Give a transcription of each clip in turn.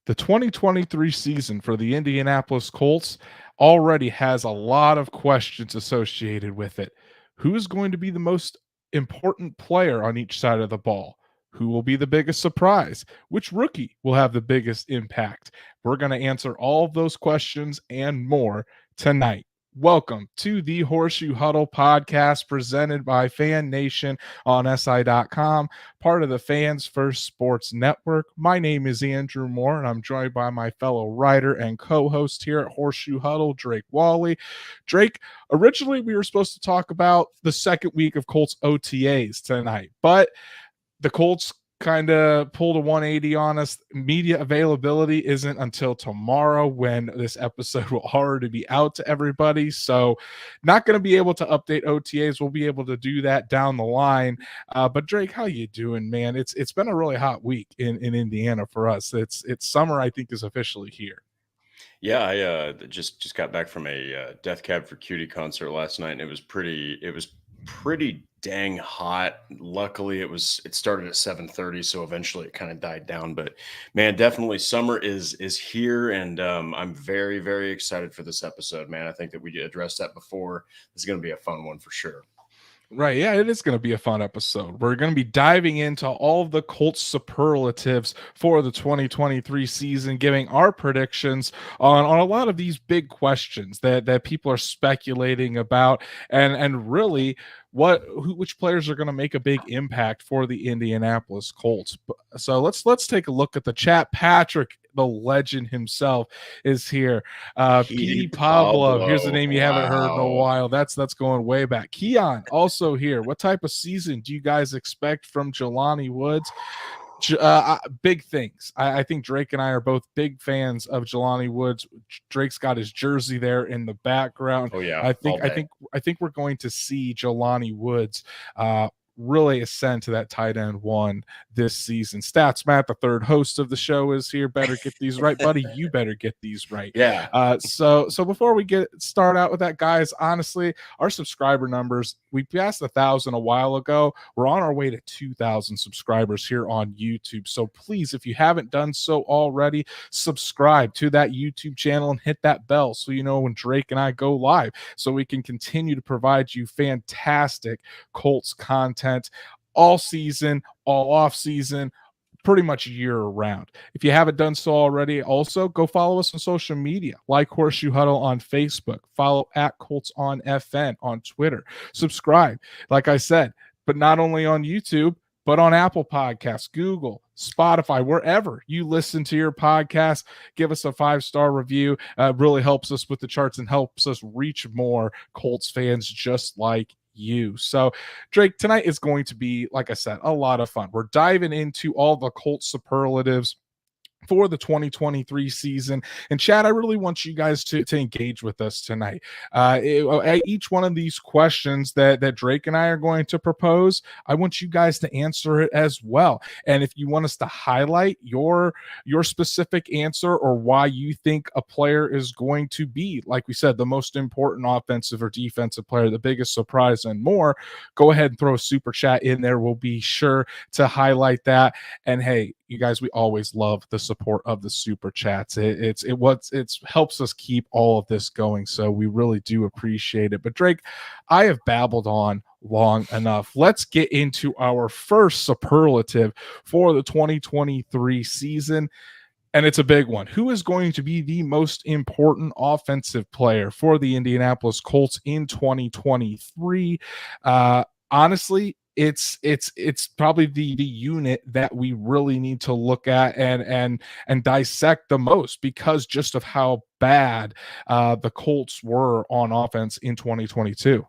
The 2023 season for the Indianapolis Colts already has a lot of questions associated with it. Who is going to be the most important player on each side of the ball? Who will be the biggest surprise? Which rookie will have the biggest impact? We're going to answer all of those questions and more tonight. Welcome to the Horseshoe Huddle Podcast presented by Fan Nation on SI.com, part of the Fans First Sports Network. My name is Andrew Moore, and I'm joined by my fellow writer and co-host here at Horseshoe Huddle, Drake Wally. Drake, originally we were supposed to talk about the second week of Colts OTAs tonight, but the Colts kind of pulled a 180 on us. Media availability isn't until tomorrow when this episode will already be out to everybody. So not going to be able to update OTAs. We'll be able to do that down the line. But Drake, how you doing, man? It's been a really hot week in Indiana for us. It's summer, I think, is officially here. Yeah, I just got back from a Death Cab for Cutie concert last night, and it was pretty dang hot. Luckily, it started at 7:30, so eventually it kind of died down. But man, definitely summer is here, and I'm very, very excited for this episode, man. I think that we addressed that before. This is going to be a fun one for sure. Right. Yeah, it is going to be a fun episode. We're going to be diving into all of the Colts superlatives for the 2023 season, giving our predictions on a lot of these big questions that people are speculating about, and really which players are going to make a big impact for the Indianapolis Colts. So let's take a look at the chat. Patrick, the legend himself, is here. P. Pablo, here's a name you haven't heard in a while. That's going way back. Keon, also here. What type of season do you guys expect from Jelani Woods? Big things. I think Drake and I are both big fans of Jelani Woods. Drake's got his jersey there in the background. Oh yeah, I think we're going to see Jelani Woods really ascend to that tight end one this season. Stats Matt, the third host of the show, is here. Better get these right, buddy. You better get these right. Yeah. So before we start out with that, guys, honestly, our subscriber numbers, we passed 1,000 a while ago. We're on our way to 2,000 subscribers here on YouTube. So please, if you haven't done so already, subscribe to that YouTube channel and hit that bell so you know when Drake and I go live, so we can continue to provide you fantastic Colts content all season, all off season, pretty much year round. If you haven't done so already, also go follow us on social media, like Horseshoe Huddle on Facebook, follow at Colts on FN on Twitter, subscribe, like I said, but not only on YouTube, but on Apple Podcasts, Google, Spotify, wherever you listen to your podcast. Give us a 5-star review. Really helps us with the charts and helps us reach more Colts fans just like you. So Drake, tonight is going to be, like I said, a lot of fun. We're diving into all the Colts superlatives for the 2023 season. And Chad, I really want you guys to engage with us tonight. Each one of these questions that Drake and I are going to propose, I want you guys to answer it as well. And if you want us to highlight your specific answer or why you think a player is going to be, like we said, the most important offensive or defensive player, the biggest surprise and more, go ahead and throw a super chat in there. We'll be sure to highlight that. And hey, you guys, we always love the support of the super chats. It helps us keep all of this going. So we really do appreciate it. But Drake, I have babbled on long enough. Let's get into our first superlative for the 2023 season. And it's a big one. Who is going to be the most important offensive player for the Indianapolis Colts in 2023? Honestly, it's probably the unit that we really need to look at and dissect the most, because just of how bad the Colts were on offense in 2022.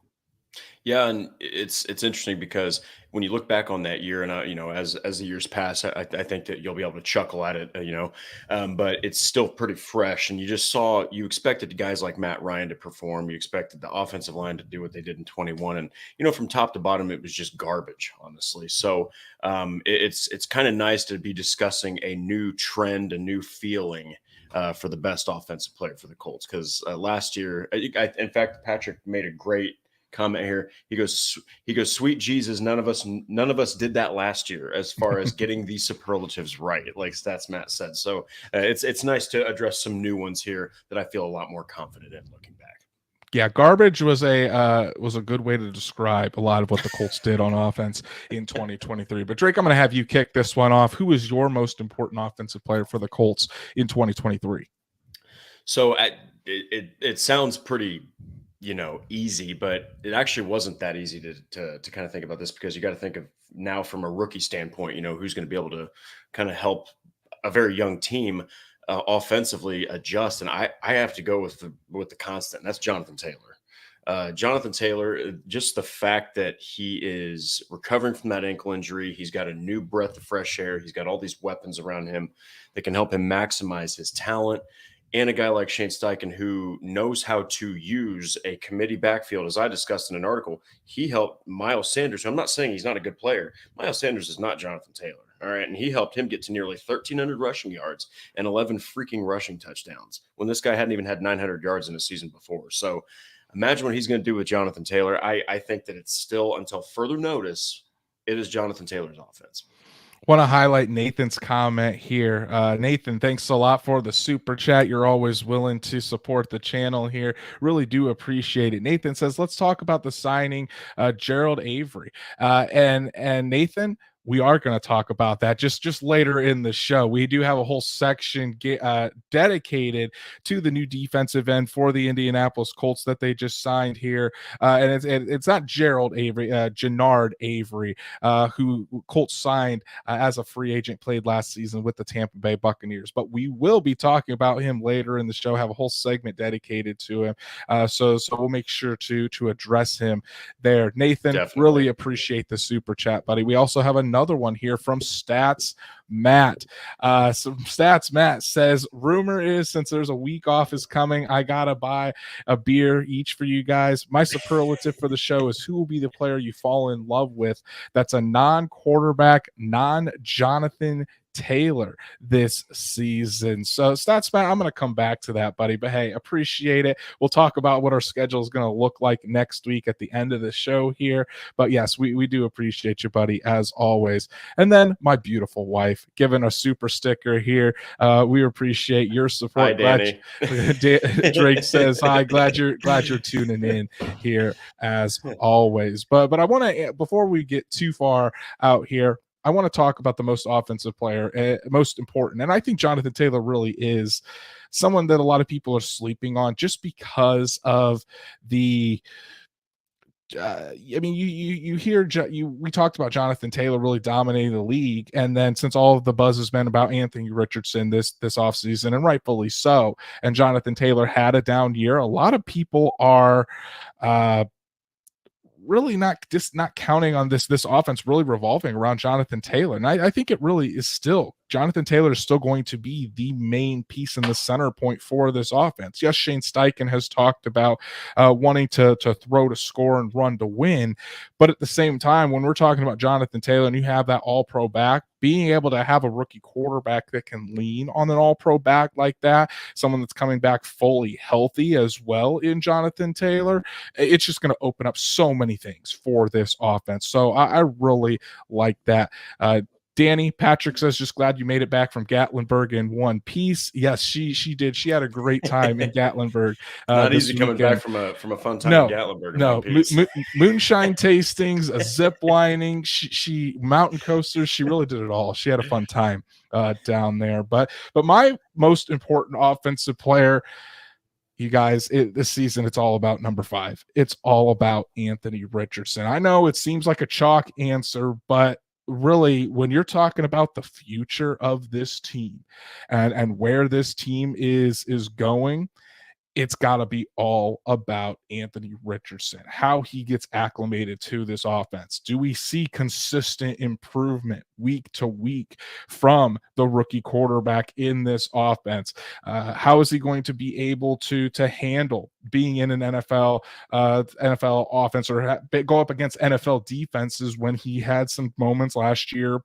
Yeah, and it's interesting because when you look back on that year, and as the years pass, I think that you'll be able to chuckle at it, but it's still pretty fresh. And you expected guys like Matt Ryan to perform, you expected the offensive line to do what they did in 21, and from top to bottom, it was just garbage, honestly. So it's kind of nice to be discussing a new trend, a new feeling. For the best offensive player for the Colts, because last year, in fact, Patrick made a great comment here. He goes, sweet Jesus, none of us did that last year as far as getting these superlatives right, like Stats Matt said. So it's nice to address some new ones here that I feel a lot more confident in looking back. Yeah, garbage was a good way to describe a lot of what the Colts did on offense in 2023. But Drake, I'm going to have you kick this one off. Who is your most important offensive player for the Colts in 2023? So it sounds pretty, easy, but it actually wasn't that easy to kind of think about this, because you got to think of now from a rookie standpoint, who's going to be able to kind of help a very young team offensively adjust. And I have to go with the constant. That's Jonathan Taylor. Jonathan Taylor, just the fact that he is recovering from that ankle injury, he's got a new breath of fresh air. He's got all these weapons around him that can help him maximize his talent. And a guy like Shane Steichen, who knows how to use a committee backfield. As I discussed in an article, he helped Miles Sanders. I'm not saying he's not a good player. Miles Sanders is not Jonathan Taylor. All right. And he helped him get to nearly 1,300 rushing yards and 11 freaking rushing touchdowns when this guy hadn't even had 900 yards in a season before. So imagine what he's going to do with Jonathan Taylor. I think that it's still, until further notice, it is Jonathan Taylor's offense. Want to highlight Nathan's comment here. Nathan, thanks a lot for the super chat. You're always willing to support the channel here. Really do appreciate it. Nathan says, let's talk about the signing, Gerald Avery. And Nathan, we are going to talk about that just later in the show. We do have a whole section dedicated to the new defensive end for the Indianapolis Colts that they just signed here. And it's not Gerald Avery, Jannard Avery, who Colts signed as a free agent, played last season with the Tampa Bay Buccaneers. But we will be talking about him later in the show, have a whole segment dedicated to him. So we'll make sure to address him there. Nathan, Definitely. Really appreciate the super chat, buddy. We also have another one here from Stats Matt. Stats Matt says, rumor is since there's a week off is coming, I gotta buy a beer each for you guys. My superlative for the show is, who will be the player you fall in love with that's a non-quarterback, non-Jonathan Taylor this season? So Stats Matt, I'm going to come back to that, buddy, but hey, appreciate it. We'll talk about what our schedule is going to look like next week at the end of the show here. But yes, we do appreciate you, buddy, as always. And then my beautiful wife giving a super sticker here. We appreciate your support. Hi, Danny. Drake says hi. Glad you're tuning in here as always. But I want to, before we get too far out here, I want to talk about the most offensive player, most important. And I think Jonathan Taylor really is someone that a lot of people are sleeping on just because of the you hear we talked about Jonathan Taylor really dominating the league, and then since all of the buzz has been about Anthony Richardson this offseason, and rightfully so, and Jonathan Taylor had a down year, a lot of people are really not counting on this offense really revolving around Jonathan Taylor. And I think it really is still. Jonathan Taylor is still going to be the main piece and the center point for this offense. Yes, Shane Steichen has talked about wanting to throw to score and run to win. But at the same time, when we're talking about Jonathan Taylor and you have that all-pro back, being able to have a rookie quarterback that can lean on an all-pro back like that, someone that's coming back fully healthy as well in Jonathan Taylor, it's just going to open up so many things for this offense. So I really like that. Danny Patrick says, just glad you made it back from Gatlinburg in one piece. Yes, she did. She had a great time in Gatlinburg. Not easy coming back from a fun time in Gatlinburg. No, moonshine tastings, zip lining, she mountain coasters. She really did it all. She had a fun time down there. But my most important offensive player, you guys, this season, it's all about number 5. It's all about Anthony Richardson. I know it seems like a chalk answer, but really, when you're talking about the future of this team and where this team is going, it's got to be all about Anthony Richardson, how he gets acclimated to this offense. Do we see consistent improvement week to week from the rookie quarterback in this offense? How is he going to be able to handle being in an NFL offense or go up against NFL defenses when he had some moments last year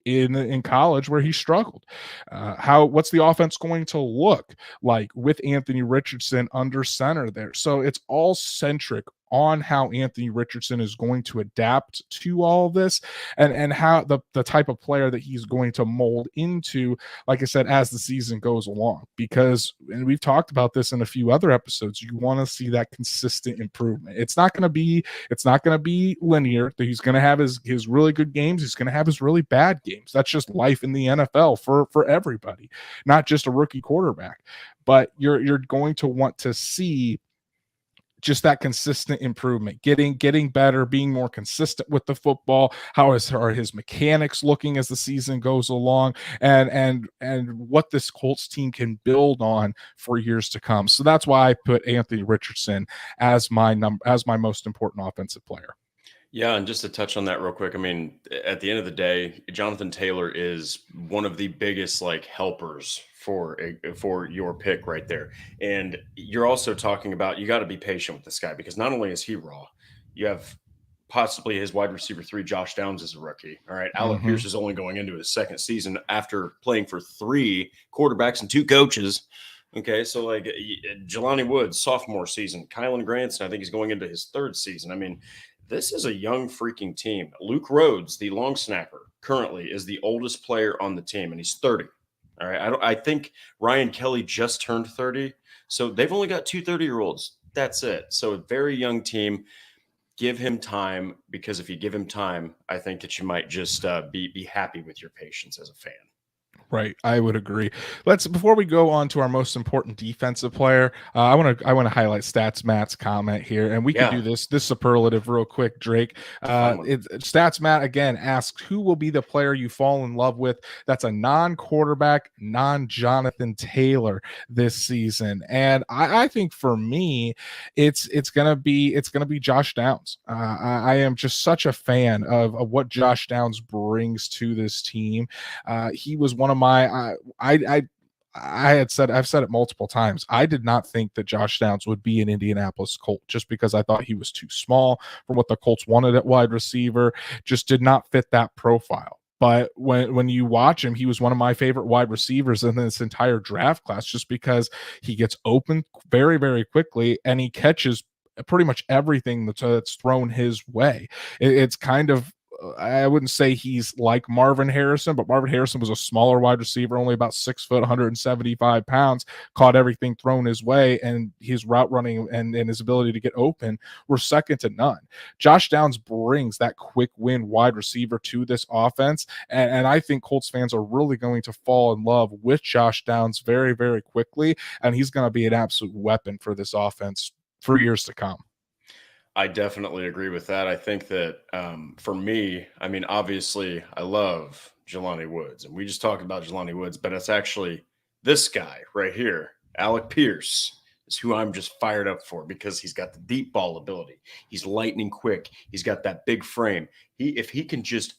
in college where he struggled? What's the offense going to look like with Anthony Richardson under center there? So it's all centric on how Anthony Richardson is going to adapt to all of this, and how the type of player that he's going to mold into, like I said, as the season goes along. Because, and we've talked about this in a few other episodes, you want to see that consistent improvement. It's not going to be linear. He's going to have his really good games. He's going to have his really bad games. That's just life in the NFL for everybody, not just a rookie quarterback. But you're going to want to see just that consistent improvement, getting better, being more consistent with the football. Are his mechanics looking as the season goes along, and what this Colts team can build on for years to come. So that's why I put Anthony Richardson as my most important offensive player. Yeah, and just to touch on that real quick, I mean, at the end of the day, Jonathan Taylor is one of the biggest helpers for your pick right there. And you're also talking about, you got to be patient with this guy, because not only is he raw, you have possibly his wide receiver 3, Josh Downs, is a rookie. All right, Alec Pierce is only going into his second season after playing for 3 quarterbacks and 2 coaches. Okay, so Jelani Woods, sophomore season. Kylan Granson, I think he's going into his 3rd season. I mean, this is a young freaking team. Luke Rhodes, the long snapper, currently is the oldest player on the team, and he's 30. All right. I think Ryan Kelly just turned 30. So they've only got 2 30-year-olds. That's it. So a very young team. Give him time, because if you give him time, I think that you might just be happy with your patience as a fan. Right, I would agree. Before we go on to our most important defensive player, I want to highlight Stats Matt's comment here, and we can do this superlative real quick, Drake. Stats Matt again asks, who will be the player you fall in love with that's a non-quarterback, non-Jonathan Taylor this season? And I think for me, it's gonna be Josh Downs. I am just such a fan of what Josh Downs brings to this team. He was one of my I've said it multiple times. I did not think that Josh Downs would be an Indianapolis Colt, just because I thought he was too small for what the Colts wanted at wide receiver. Just did not fit that profile. But when you watch him, he was one of my favorite wide receivers in this entire draft class, just because he gets open very, very quickly and he catches pretty much everything that's thrown his way. It's kind of, I wouldn't say he's like Marvin Harrison, but Marvin Harrison was a smaller wide receiver, only about 6 foot, 175 pounds, caught everything thrown his way, and his route running and his ability to get open were second to none. Josh Downs brings that quick win wide receiver to this offense, and I think Colts fans are really going to fall in love with Josh Downs very, very quickly, and he's going to be an absolute weapon for this offense for years to come. I definitely agree with that. I think that for me, I mean, obviously, I love Jelani Woods, and we just talked about Jelani Woods, but it's actually this guy right here, Alec Pierce, is who I'm just fired up for, because he's got the deep ball ability. He's lightning quick. He's got that big frame. If he can just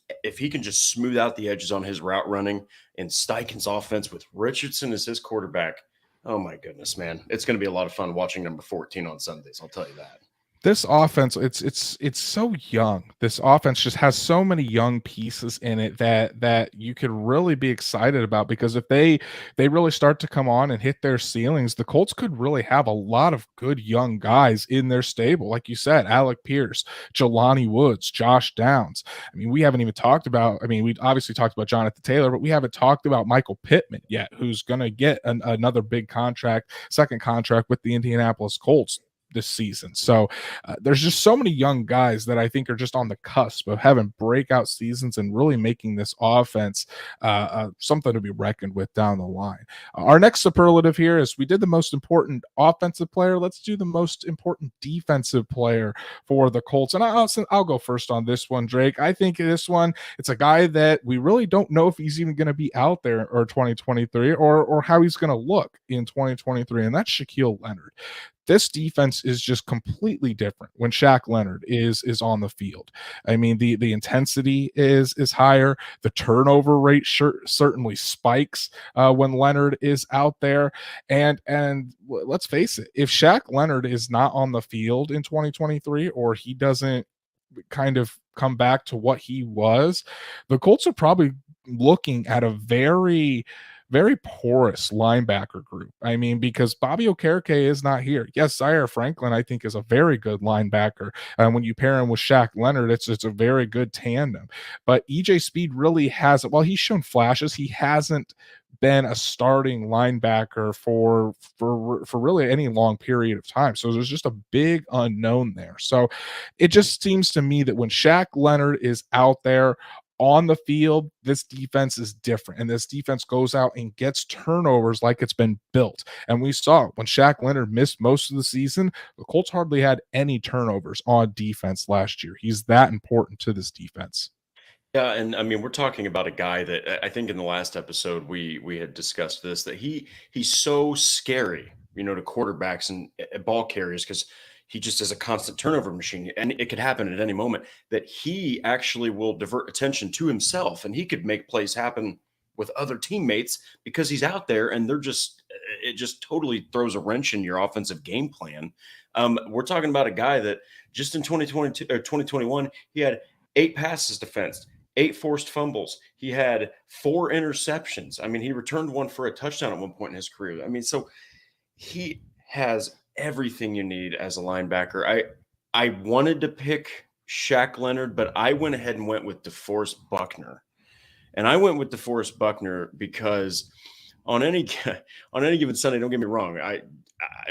smooth out the edges on his route running and Steichen's offense with Richardson as his quarterback, oh my goodness, man, it's going to be a lot of fun watching number 14 on Sundays. I'll tell you that. This offense, it's so young. This offense just has so many young pieces in it that you could really be excited about, because if they really start to come on and hit their ceilings, the Colts could really have a lot of good young guys in their stable. Like you said, Alec Pierce, Jelani Woods, Josh Downs. I mean, we haven't even talked about, we obviously talked about Jonathan Taylor, but we haven't talked about Michael Pittman yet, who's going to get another big contract, second contract with the Indianapolis Colts this season. So there's just so many young guys that I think are just on the cusp of having breakout seasons and really making this offense something to be reckoned with down the line. Our next superlative here is, we did the most important offensive player. Let's do the most important defensive player for the Colts. And I'll go first on this one, Drake. I think this one, it's a guy that we really don't know if he's even going to be out there or 2023 or how he's going to look in 2023. And that's Shaquille Leonard. This defense is just completely different when Shaq Leonard is on the field. I mean, the intensity is higher. The turnover rate certainly spikes when Leonard is out there. And let's face it, if Shaq Leonard is not on the field in 2023, or he doesn't kind of come back to what he was, the Colts are probably looking at a very, very porous linebacker group. I mean, because Bobby Okereke is not here. Yes, Zaire Franklin, I think, is a very good linebacker. And when you pair him with Shaq Leonard, it's a very good tandem. But EJ Speed really hasn't, well, he's shown flashes. He hasn't been a starting linebacker for really any long period of time. So there's just a big unknown there. So it just seems to me that when Shaq Leonard is out there on the field, this defense is different. And this defense goes out and gets turnovers like it's been built. And we saw when Shaq Leonard missed most of the season, the Colts hardly had any turnovers on defense last year. He's that important to this defense. Yeah, and I mean, we're talking about a guy that I think in the last episode we had discussed this, that he's so scary, to quarterbacks and ball carriers, because he just is a constant turnover machine, and it could happen at any moment, that he actually will divert attention to himself, and he could make plays happen with other teammates because he's out there, and it just totally throws a wrench in your offensive game plan. We're talking about a guy that just in 2022 or 2021, he had 8 passes defensed, 8 forced fumbles. He had 4 interceptions. I mean, he returned one for a touchdown at one point in his career. I mean, so he has everything you need as a linebacker. I wanted to pick Shaq Leonard, but I went ahead and went with DeForest Buckner. And I went with DeForest Buckner because on any given Sunday, don't get me wrong,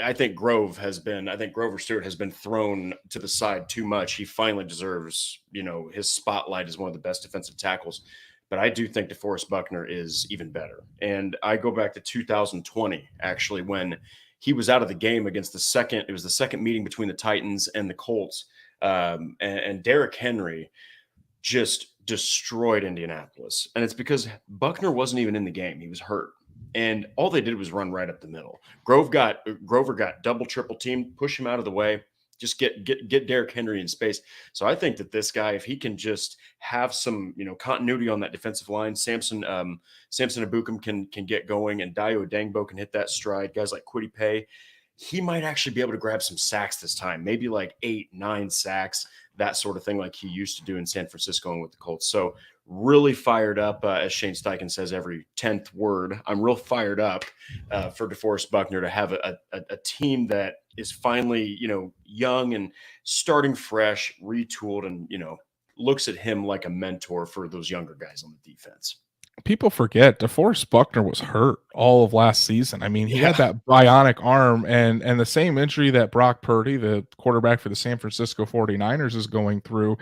I think Grover Stewart has been thrown to the side too much. He finally deserves, his spotlight as one of the best defensive tackles. But I do think DeForest Buckner is even better. And I go back to 2020, actually, when he was out of the game it was the second meeting between the Titans and the Colts. And Derrick Henry just destroyed Indianapolis. And it's because Buckner wasn't even in the game. He was hurt. And all they did was run right up the middle. Grover got double, triple teamed, push him out of the way, just get Derrick Henry in space. So I think that this guy, if he can just have some, continuity on that defensive line, Samson Ebukam can get going, and Dayo Dangbo can hit that stride. Guys like Kwity Paye, he might actually be able to grab some sacks this time, maybe like 8, 9 sacks, that sort of thing, like he used to do in San Francisco and with the Colts. So really fired up, as Shane Steichen says every 10th word. I'm real fired up for DeForest Buckner to have a team that is finally, young and starting fresh, retooled, and, looks at him like a mentor for those younger guys on the defense. People forget DeForest Buckner was hurt all of last season. I mean, he had that bionic arm and the same injury that Brock Purdy, the quarterback for the San Francisco 49ers, is going through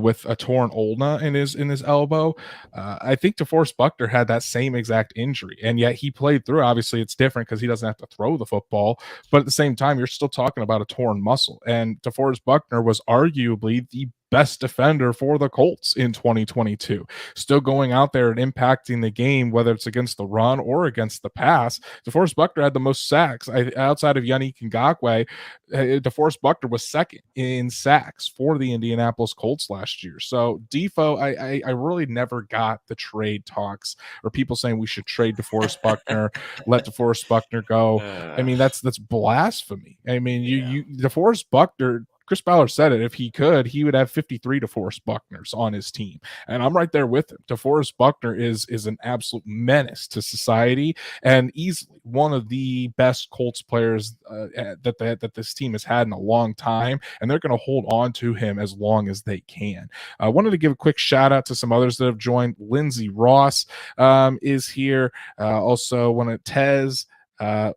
with a torn ulna in his elbow. I think DeForest Buckner had that same exact injury, and yet he played through. Obviously, it's different because he doesn't have to throw the football, but at the same time, you're still talking about a torn muscle. And DeForest Buckner was arguably the best defender for the Colts in 2022, still going out there and impacting the game, whether it's against the run or against the pass. DeForest Buckner had the most sacks outside of Yannick Ngakoue. DeForest Buckner was second in sacks for the Indianapolis Colts last year. So Defo, I really never got the trade talks or people saying we should trade DeForest Buckner, let DeForest Buckner go. I mean, that's blasphemy. I mean, you DeForest Buckner, Chris Ballard said it. If he could, he would have 53 DeForest Buckners on his team. And I'm right there with him. DeForest Buckner is an absolute menace to society and easily one of the best Colts players that this team has had in a long time. And they're going to hold on to him as long as they can. I wanted to give a quick shout out to some others that have joined. Lindsey Ross is here. Also, one of Tez.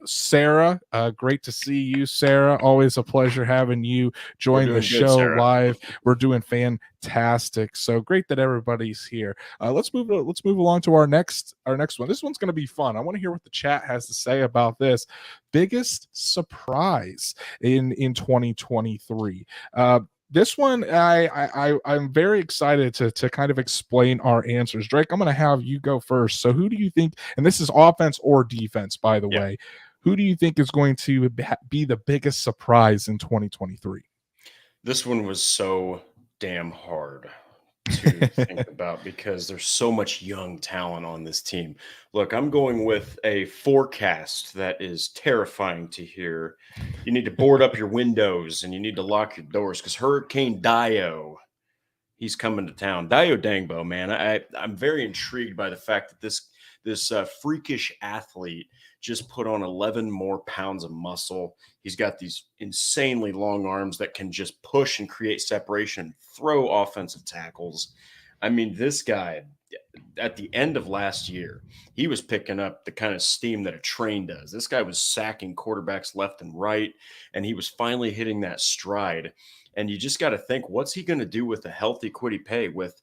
Sarah, great to see you, Sarah. Always a pleasure having you join the show live. We're doing fantastic. So great that everybody's here. Let's move along to our next one. This one's going to be fun. I want to hear what the chat has to say about this. Biggest surprise in 2023. This one, I'm very excited to kind of explain our answers. Drake, I'm going to have you go first. So who do you think, and this is offense or defense, by the way, who do you think is going to be the biggest surprise in 2023? This one was so damn hard to think about because there's so much young talent on this team. Look, I'm going with a forecast that is terrifying to hear. You need to board up your windows and you need to lock your doors because Hurricane Dayo, he's coming to town. Dayo Dangbo, man, I'm very intrigued by the fact that this this freakish athlete just put on 11 more pounds of muscle. He's got these insanely long arms that can just push and create separation, throw offensive tackles. I mean, this guy at the end of last year, he was picking up the kind of steam that a train does. This guy was sacking quarterbacks left and right, and he was finally hitting that stride. And you just got to think, what's he going to do with a healthy Kwity Paye with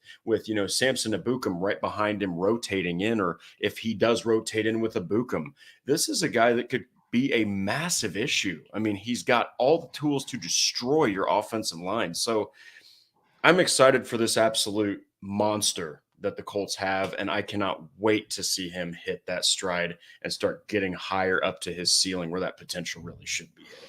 Samson Abukum right behind him rotating in, or if he does rotate in with Abukum, this is a guy that could be a massive issue. I mean, he's got all the tools to destroy your offensive line. So I'm excited for this absolute monster that the Colts have, and I cannot wait to see him hit that stride and start getting higher up to his ceiling where that potential really should be hitting.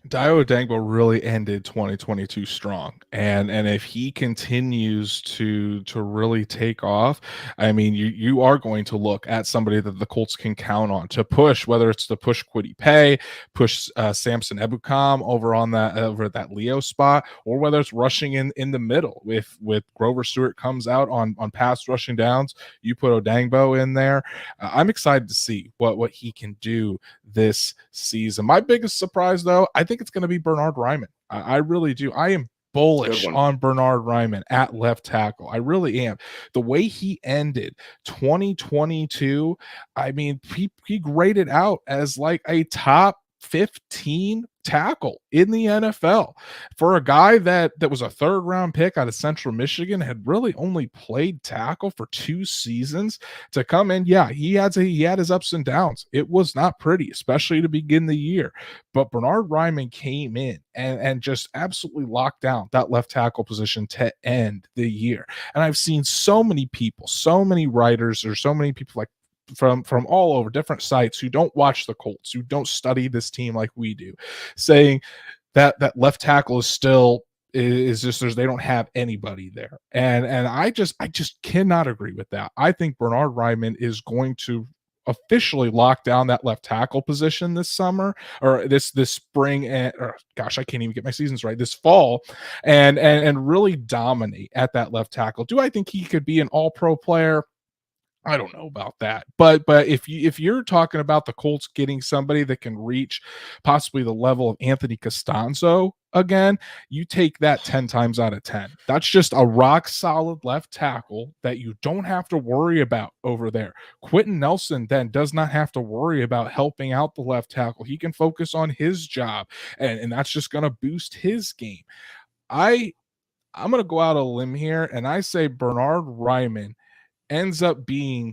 Dio Dangbo really ended 2022 strong, and if he continues to really take off, I mean, you are going to look at somebody that the Colts can count on to push, whether it's to push Kwity Paye, push Samson Ebukam over that Leo spot, or whether it's rushing in the middle. If with Grover Stewart comes out on pass rushing downs, you put Odangbo in there. I'm excited to see what he can do this season. My biggest surprise, though, I think it's going to be Bernhard Raimann. I really do. I am bullish on Bernhard Raimann at left tackle. I really am. The way he ended 2022, I mean, he graded out as like a top 15 tackle in the NFL for a guy that was a third round pick out of Central Michigan, had really only played tackle for 2 seasons to come in. Yeah, he had his ups and downs. It was not pretty, especially to begin the year. But Bernhard Raimann came in and just absolutely locked down that left tackle position to end the year. And I've seen so many people, so many writers, or so many people like from all over different sites who don't watch the Colts, who don't study this team like we do, saying that left tackle is just they don't have anybody there. And I just cannot agree with that. I think Bernhard Raimann is going to officially lock down that left tackle position this summer, or this spring, and gosh, I can't even get my seasons right, this fall, and really dominate at that left tackle. Do I think he could be an all-pro player? I don't know about that, but if you're talking about the Colts getting somebody that can reach possibly the level of Anthony Costanzo again, you take that 10 times out of 10. That's just a rock solid left tackle that you don't have to worry about over there. Quentin Nelson then does not have to worry about helping out the left tackle. He can focus on his job, and that's just going to boost his game. I'm going to go out on a limb here, and I say Bernhard Raimann ends up being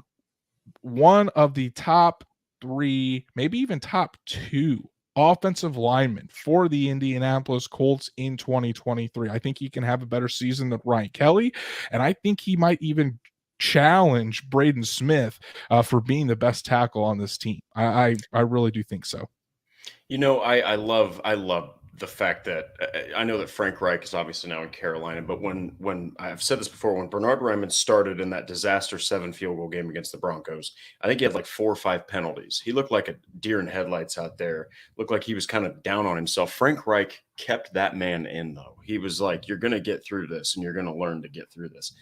one of the top 3, maybe even top 2 offensive linemen for the Indianapolis Colts in 2023. I think he can have a better season than Ryan Kelly, and I think he might even challenge Braden Smith for being the best tackle on this team. I really do think so. I love the fact that I know that Frank Reich is obviously now in Carolina, but when I've said this before, when Bernhard Raimann started in that disaster 7 field goal game against the Broncos, I think he had like 4 or 5 penalties. He looked like a deer in headlights out there. Looked like he was kind of down on himself. Frank Reich kept that man in, though. He was like, "You're going to get through this, and you're going to learn to get through this."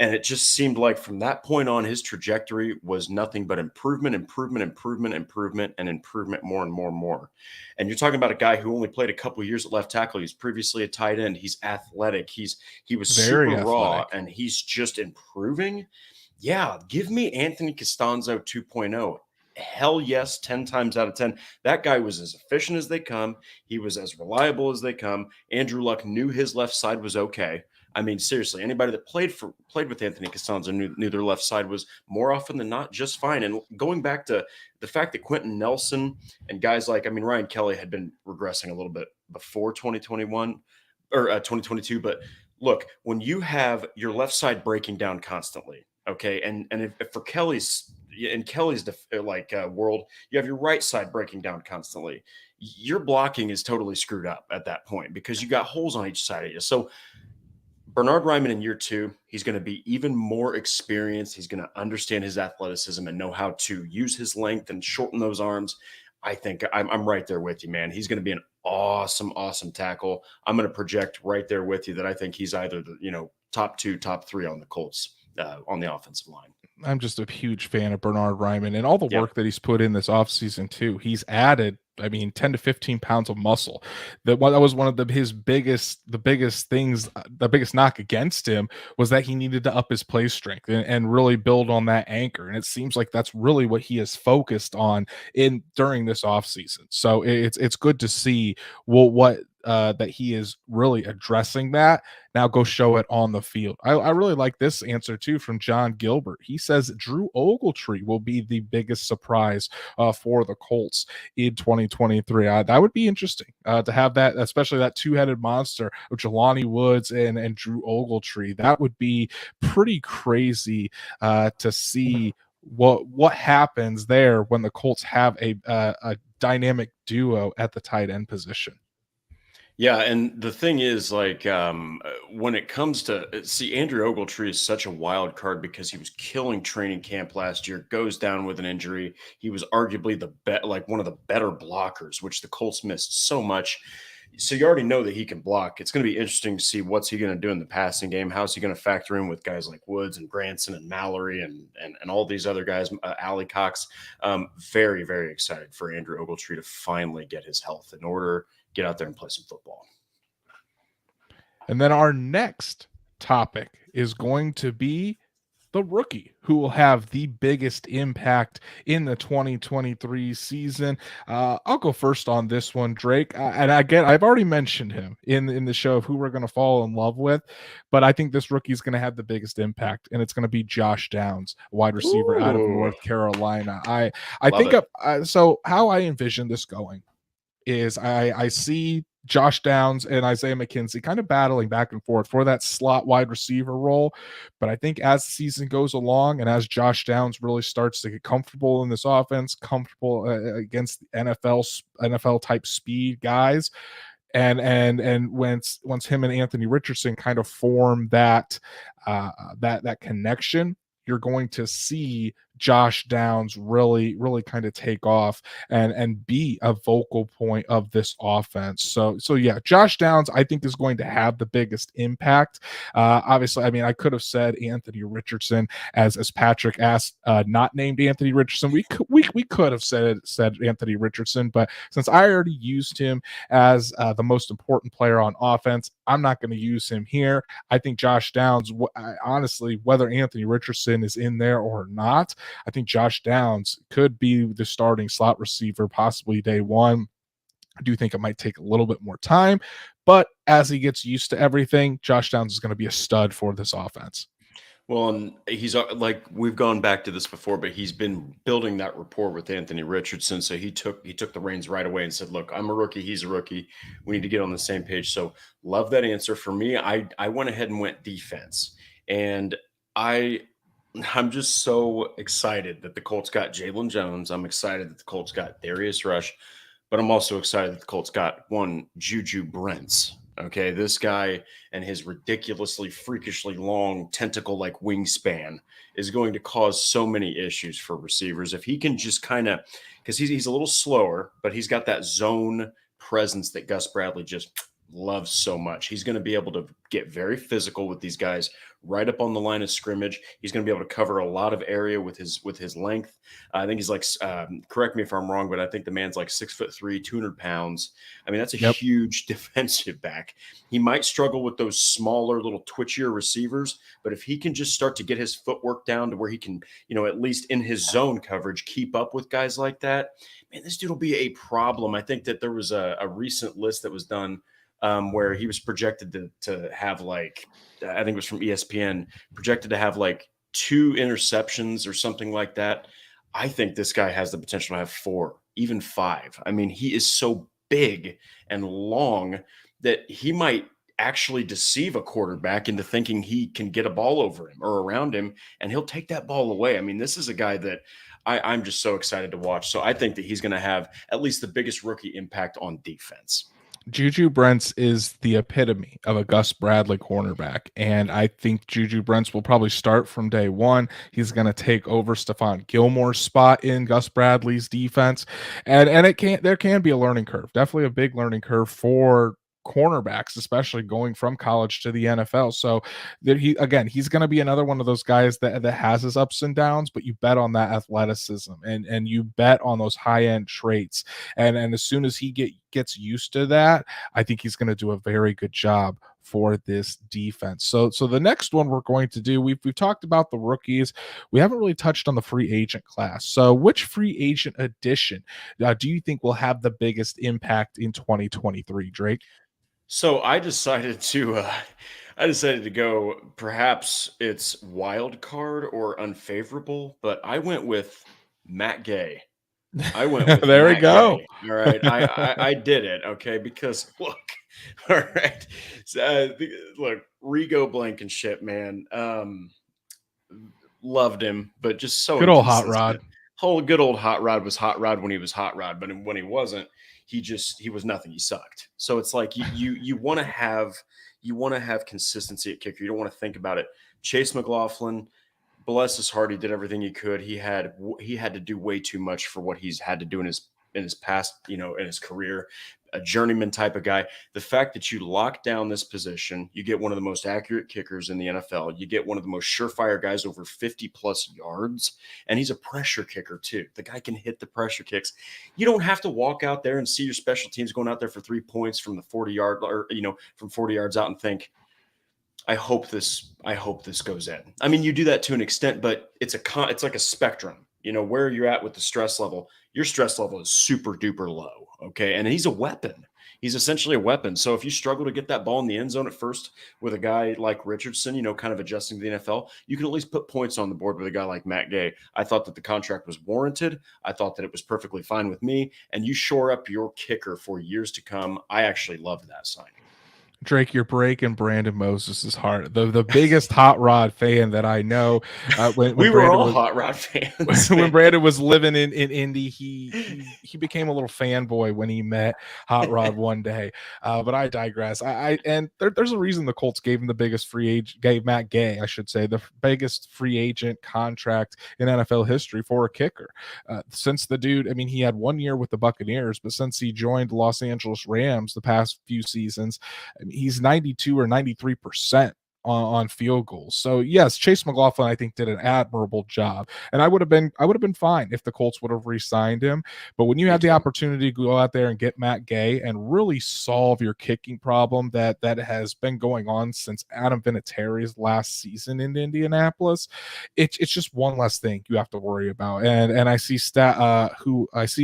And it just seemed like from that point on, his trajectory was nothing but improvement, and improvement more and more and more. And you're talking about a guy who only played a couple of years at left tackle. He's previously a tight end. He's athletic. He was Very super athletic. raw, and he's just improving. Yeah, give me Anthony Costanzo 2.0. Hell yes, 10 times out of 10. That guy was as efficient as they come. He was as reliable as they come. Andrew Luck knew his left side was okay. I mean, seriously, anybody that played with Anthony Costanzo knew their left side was more often than not just fine. And going back to the fact that Quentin Nelson and guys like, I mean, Ryan Kelly had been regressing a little bit before 2021 or 2022. But look, when you have your left side breaking down constantly, okay, and if for Kelly's world, you have your right side breaking down constantly, your blocking is totally screwed up at that point because you got holes on each side of you. So Bernhard Raimann in year 2, he's going to be even more experienced. He's going to understand his athleticism and know how to use his length and shorten those arms. I think I'm right there with you, man. He's going to be an awesome, awesome tackle. I'm going to project right there with you that I think he's either the top 2, top 3 on the Colts on the offensive line. I'm just a huge fan of Bernard Ryman and all the Yep. work that he's put in this offseason too. He's added, I mean, 10 to 15 pounds of muscle. That was one of his biggest things, the biggest knock against him was that he needed to up his play strength and really build on that anchor. And it seems like that's really what he has focused on in during this offseason. So it's good to see what that he is really addressing that. Now go show it on the field. I really like this answer too from John Gilbert. He says Drew Ogletree will be the biggest surprise for the Colts in 2023. That would be interesting to have that, especially that two-headed monster of Jelani Woods and Drew Ogletree. That would be pretty crazy to see what happens there when the Colts have a dynamic duo at the tight end position. Yeah, and the thing is, like, when it comes to see, Andrew Ogletree is such a wild card because he was killing training camp last year, goes down with an injury. He was arguably like one of the better blockers, which the Colts missed so much. So you already know that he can block. It's going to be interesting to see what's he going to do in the passing game. How's he going to factor in with guys like Woods and Branson and Mallory and all these other guys, Alley Cox. Very, very excited for Andrew Ogletree to finally get his health in order, get out there and play some football. And then our next topic is going to be the rookie who will have the biggest impact in the 2023 season. I'll go first on this one, Drake. And again, I've already mentioned him in the show of who we're going to fall in love with, but I think this rookie is going to have the biggest impact, and it's going to be Josh Downs, wide receiver out of North Carolina. I think so. How I envision this going is I see Josh Downs and Isaiah McKenzie kind of battling back and forth for that slot wide receiver role. But I think as the season goes along and as Josh Downs really starts to get comfortable in this offense, comfortable against NFL type speed guys, and once him and Anthony Richardson kind of form that connection, you're going to see Josh Downs really kind of take off and be a vocal point of this offense. So yeah, Josh Downs I think is going to have the biggest impact. Obviously, I mean, I could have said Anthony Richardson as Patrick asked, not named Anthony Richardson. We could have said Anthony Richardson, but since I already used him as the most important player on offense, I'm not going to use him here. I think Josh Downs, honestly, whether Anthony Richardson is in there or not, I think Josh Downs could be the starting slot receiver, possibly day one. I do think it might take a little bit more time, but as he gets used to everything, Josh Downs is going to be a stud for this offense. Well, and he's like, we've gone back to this before, but he's been building that rapport with Anthony Richardson. So he took the reins right away and said, "Look, I'm a rookie. He's a rookie. We need to get on the same page." So love that answer. For me, I went ahead and went defense, and I'm just so excited that the Colts got Jalen Jones. I'm excited that the Colts got Darius Rush, but I'm also excited that the Colts got one Juju Brents. Okay, this guy and his ridiculously, freakishly long tentacle-like wingspan is going to cause so many issues for receivers. If he can just kind of, because he's a little slower, but he's got that zone presence that Gus Bradley just loves so much. He's going to be able to get very physical with these guys right up on the line of scrimmage. He's going to be able to cover a lot of area with his length. I think he's like, correct me if I'm wrong, but I think the man's like 6'3", 200 pounds. I mean, that's a huge defensive back. He might struggle with those smaller, little twitchier receivers, but if he can just start to get his footwork down to where he can, at least in his zone coverage, keep up with guys like that, man, this dude will be a problem. I think that there was a recent list that was done where he was projected to have like, I think it was from ESPN, projected to have like 2 interceptions or something like that. I think this guy has the potential to have 4, even 5. I mean, he is so big and long that he might actually deceive a quarterback into thinking he can get a ball over him or around him, and he'll take that ball away. I mean, this is a guy that I'm just so excited to watch. So I think that he's going to have at least the biggest rookie impact on defense. Juju Brents is the epitome of a Gus Bradley cornerback, and I think Juju Brents will probably start from day one. He's going to take over Stephon Gilmore's spot in Gus Bradley's defense, and there can be a learning curve, definitely a big learning curve for cornerbacks, especially going from college to the NFL. So that he's going to be another one of those guys that has his ups and downs, but you bet on that athleticism and you bet on those high end traits. And as soon as he gets used to that, I think he's going to do a very good job for this defense. So the next one we're going to do, we've talked about the rookies. We haven't really touched on the free agent class. So which free agent addition do you think will have the biggest impact in 2023, Drake? So I decided to go, perhaps it's wild card or unfavorable, but I went with Matt Gay. I went with There we Matt go. Gay. All right. I did it. Okay. Because look, all right. So, look, Rigo Blankenship, man. Loved him, but just so Good old Hot Rod. inconsistent. Whole good old Hot Rod was Hot Rod when he was Hot Rod, but when he wasn't, he was nothing. He sucked. So it's like you want to have consistency at kicker. You don't want to think about it. Chase McLaughlin, bless his heart, he did everything he could. He had to do way too much for what he's had to do in his past, in his career. A journeyman type of guy. The fact that you lock down this position, you get one of the most accurate kickers in the NFL. You get one of the most surefire guys over 50 plus yards, and he's a pressure kicker too. The guy can hit the pressure kicks. You don't have to walk out there and see your special teams going out there for 3 points from the 40-yard or from 40 yards out and think, I hope this goes in. I mean, you do that to an extent, but it's like a spectrum. Where you're at with the stress level. Your stress level is super duper low. Okay. And he's a weapon. He's essentially a weapon. So if you struggle to get that ball in the end zone at first with a guy like Richardson, kind of adjusting to the NFL, you can at least put points on the board with a guy like Matt Gay. I thought that the contract was warranted. I thought that it was perfectly fine with me. And you shore up your kicker for years to come. I actually loved that signing. Drake, you're breaking Brandon Moses' heart. The biggest Hot Rod fan that I know. When we were Brandon all Hot Rod fans. When Brandon was living in Indy, he became a little fanboy when he met Hot Rod one day. But I digress. There's a reason the Colts gave Matt Gay, I should say, the biggest free agent contract in NFL history for a kicker. Since the dude, I mean, he had 1 year with the Buccaneers, but since he joined Los Angeles Rams the past few seasons, he's 92 or 93% on field goals. So yes, Chase McLaughlin, I think, did an admirable job, and I would have been fine if the Colts would have re-signed him. But when you have the opportunity to go out there and get Matt Gay and really solve your kicking problem that has been going on since Adam Vinatieri's last season in Indianapolis, it's just one less thing you have to worry about. And I see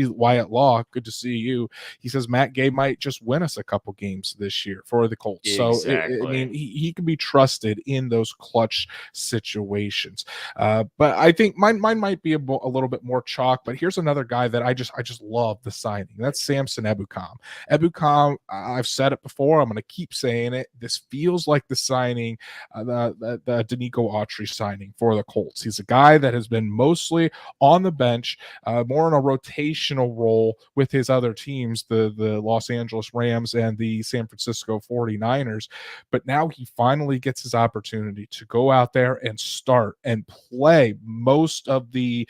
Wyatt Law, good to see you. He says Matt Gay might just win us a couple games this year for the Colts. Exactly. So I mean, he can be trusted in those clutch situations. But I think mine might be a little bit more chalk. But here's another guy that I just love the signing. That's Samson Ebukam. Ebukam, I've said it before. I'm going to keep saying it. This feels like the signing, the Danico Autry signing for the Colts. He's a guy that has been mostly on the bench, more in a rotational role with his other teams, the Los Angeles Rams and the San Francisco 49ers. But now he finally gets his opportunity to go out there and start and play most of the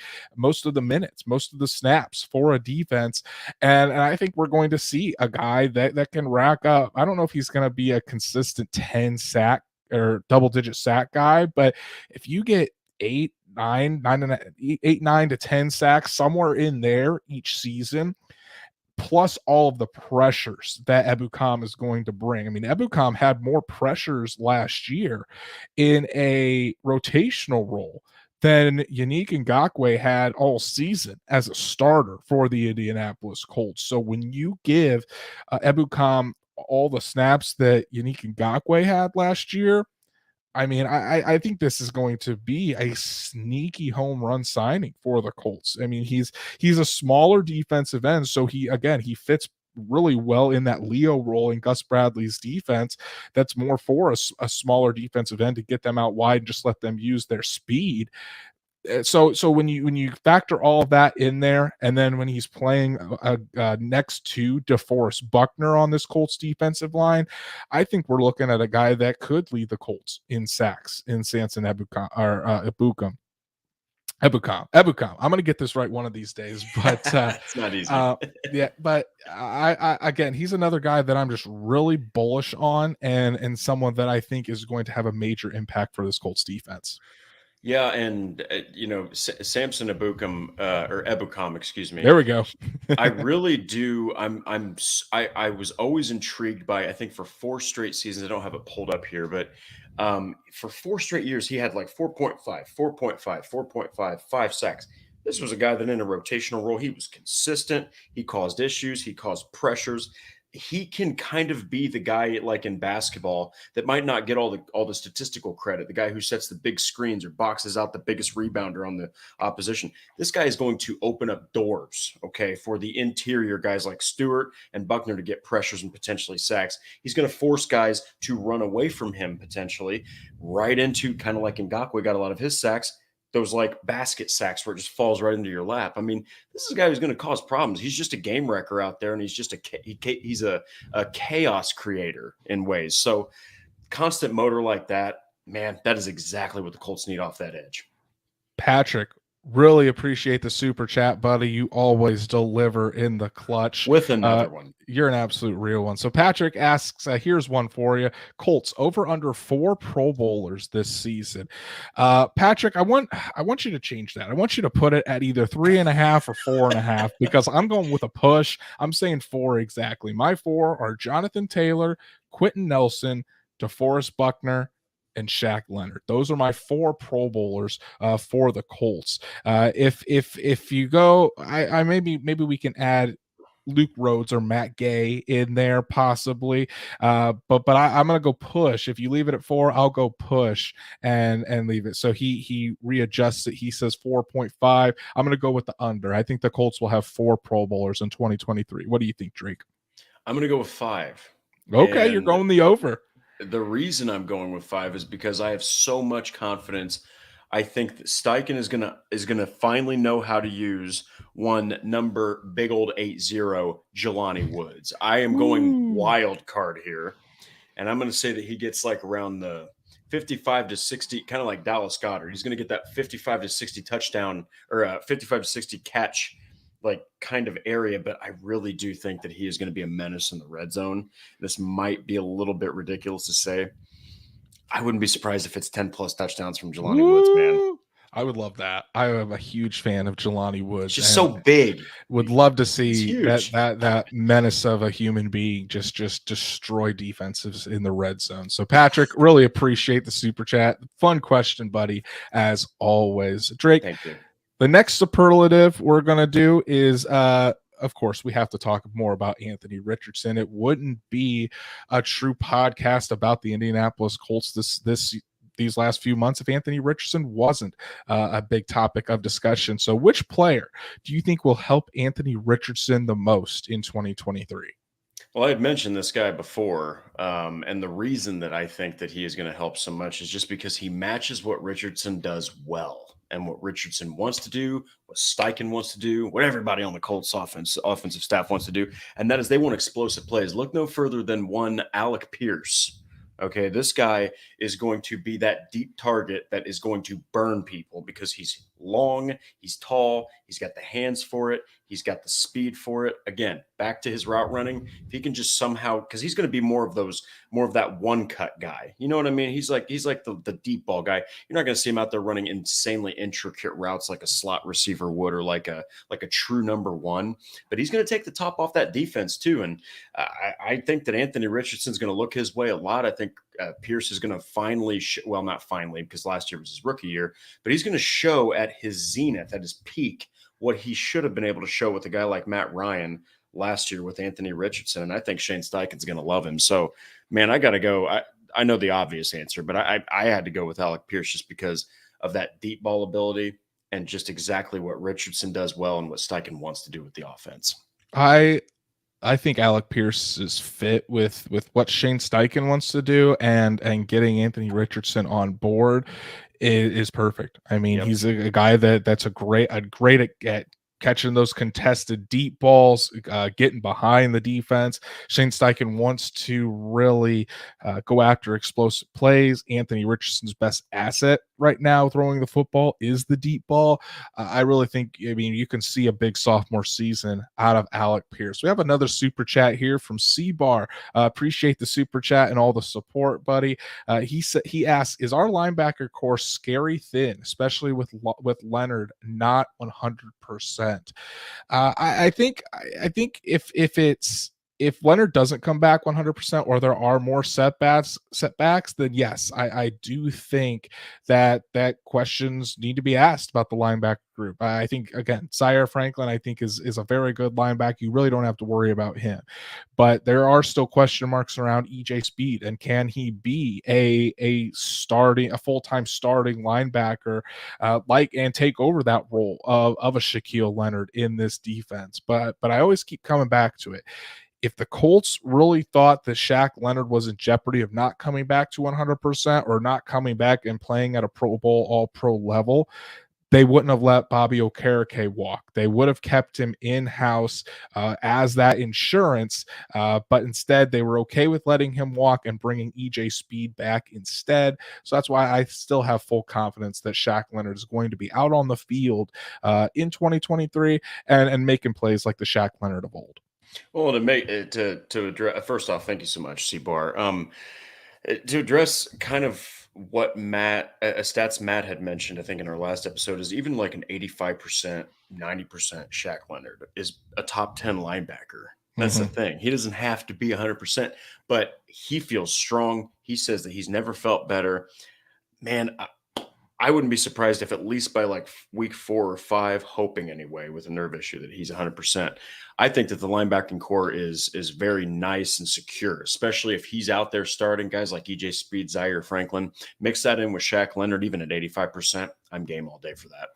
minutes, most of the snaps for a defense. And I think we're going to see a guy that can rack up. I don't know if he's going to be a consistent 10 sack or double-digit sack guy, but if you get 9 to 10 sacks, somewhere in there each season, plus all of the pressures that Ebukam is going to bring. I mean, Ebukam had more pressures last year in a rotational role than Yannick Ngakoue had all season as a starter for the Indianapolis Colts. So when you give Ebukam all the snaps that Yannick Ngakoue had last year, I mean, I think this is going to be a sneaky home run signing for the Colts. I mean, he's a smaller defensive end, so he fits really well in that Leo role in Gus Bradley's defense. That's more for a smaller defensive end to get them out wide and just let them use their speed. So when you factor all of that in there, and then when he's playing next to DeForest Buckner on this Colts defensive line, I think we're looking at a guy that could lead the Colts in sacks in Samson Ebukam. Ebukam. I'm going to get this right one of these days, but It's not easy. yeah, but I again, he's another guy that I'm just really bullish on, and someone that I think is going to have a major impact for this Colts defense. Yeah, and Samson Ebukam or Ebukam, excuse me. There we go. I really do. I was always intrigued by. I think for 4 straight seasons, I don't have it pulled up here, but for 4 straight years, he had like 4.5, 4.5, 4.5, 5 sacks. This was a guy that in a rotational role, he was consistent. He caused issues. He caused pressures. He can kind of be the guy like in basketball that might not get all the statistical credit. The guy who sets the big screens or boxes out the biggest rebounder on the opposition. This guy is going to open up doors, okay, for the interior guys like Stewart and Buckner to get pressures and potentially sacks. He's going to force guys to run away from him potentially right into kind of like Ngakoue got a lot of his sacks, those like basket sacks where it just falls right into your lap. I mean, this is a guy who's going to cause problems. He's just a game wrecker out there, and he's just he's a chaos creator in ways. So constant motor like that, man, that is exactly what the Colts need off that edge. Patrick, really appreciate the super chat, buddy. You always deliver in the clutch. With another one. You're an absolute real one. So Patrick asks, here's one for you. Colts over under 4 Pro Bowlers this season. Patrick, I want you to change that. I want you to put it at either 3.5 or 4.5 because I'm going with a push. I'm saying 4 exactly. My 4 are Jonathan Taylor, Quentin Nelson, DeForest Buckner, and Shaq Leonard. Those are my 4 Pro Bowlers for the Colts. If you go, I maybe we can add Luke Rhodes or Matt Gay in there possibly, but I'm gonna go push. If you leave it at 4, I'll go push and leave it. So he readjusts it. He says 4.5. I'm gonna go with the under. I think the Colts will have 4 Pro Bowlers in 2023. What do you think, Drake? I'm gonna go with 5. Okay, you're going the over. The reason I'm going with 5 is because I have so much confidence. I think that Steichen is gonna finally know how to use one number big old 80 Jelani Woods. I am going wild card here, and I'm gonna say that he gets like around the 55 to 60, kind of like Dallas Goedert. He's gonna get that 55 to 60 touchdown or 55 to 60 catch like kind of area, but I really do think that he is going to be a menace in the red zone. This might be a little bit ridiculous to say. I wouldn't be surprised if it's 10 plus touchdowns from Jelani Woods, man. I would love that. I am a huge fan of Jelani Woods. Just so big. Would love to see that menace of a human being just destroy defenses in the red zone. So Patrick, really appreciate the super chat. Fun question, buddy, as always. Drake, thank you. The next superlative we're going to do is, of course, we have to talk more about Anthony Richardson. It wouldn't be a true podcast about the Indianapolis Colts these last few months if Anthony Richardson wasn't a big topic of discussion. So which player do you think will help Anthony Richardson the most in 2023? Well, I had mentioned this guy before, and the reason that I think that he is going to help so much is just because he matches what Richardson does well. And what Richardson wants to do, what Steichen wants to do, what everybody on the Colts offensive staff wants to do, and that is they want explosive plays. Look no further than one Alec Pierce. Okay, this guy is going to be that deep target that is going to burn people because he's long, he's tall, he's got the hands for it, he's got the speed for it. Again, back to his route running. If he can just somehow, because he's going to be more of that one cut guy. You know what I mean? He's like the deep ball guy. You're not going to see him out there running insanely intricate routes like a slot receiver would or like a true number one. But he's going to take the top off that defense too. And I think that Anthony Richardson's going to look his way a lot. I think Pierce is going to finally, not finally, because last year was his rookie year, but he's going to show at his zenith, at his peak, what he should have been able to show with a guy like Matt Ryan last year with Anthony Richardson. And I think Shane Steichen's going to love him. So, man, I got to go. I know the obvious answer, but I had to go with Alec Pierce just because of that deep ball ability and just exactly what Richardson does well and what Steichen wants to do with the offense. I think Alec Pierce is fit with what Shane Steichen wants to do, and getting Anthony Richardson on board is perfect. I mean, he's a guy that's a great at catching those contested deep balls, getting behind the defense. Shane Steichen wants to really go after explosive plays. Anthony Richardson's best asset right now throwing the football is the deep ball. I really think, I mean, you can see a big sophomore season out of Alec Pierce. We have another super chat here from C-Bar. Appreciate the super chat and all the support, buddy. He asks, is our linebacker core scary thin, especially with Leonard not 100%? I think if Leonard doesn't come back 100% or there are more setbacks, then yes, I do think that questions need to be asked about the linebacker group. I think, again, Zaire Franklin, I think is a very good linebacker. You really don't have to worry about him, but there are still question marks around EJ Speed, and can he be a full-time starting linebacker, and take over that role of a Shaquille Leonard in this defense. But I always keep coming back to it. If the Colts really thought that Shaq Leonard was in jeopardy of not coming back to 100% or not coming back and playing at a Pro Bowl All-Pro level, they wouldn't have let Bobby Okereke walk. They would have kept him in-house as that insurance, but instead they were okay with letting him walk and bringing EJ Speed back instead. So that's why I still have full confidence that Shaq Leonard is going to be out on the field in 2023 and making plays like the Shaq Leonard of old. Well, to make it to address, first off, thank you so much, C-Bar. To address kind of what stats Matt had mentioned, I think in our last episode, is even like an 85%, 90% Shaq Leonard is a top 10 linebacker. That's the thing. He doesn't have to be 100%, but he feels strong. He says that he's never felt better. Man, I wouldn't be surprised if at least by like week 4 or 5, hoping anyway, with a nerve issue, that he's 100%. I think that the linebacking core is very nice and secure, especially if he's out there starting guys like EJ Speed, Zaire Franklin. Mix that in with Shaq Leonard, even at 85%. I'm game all day for that.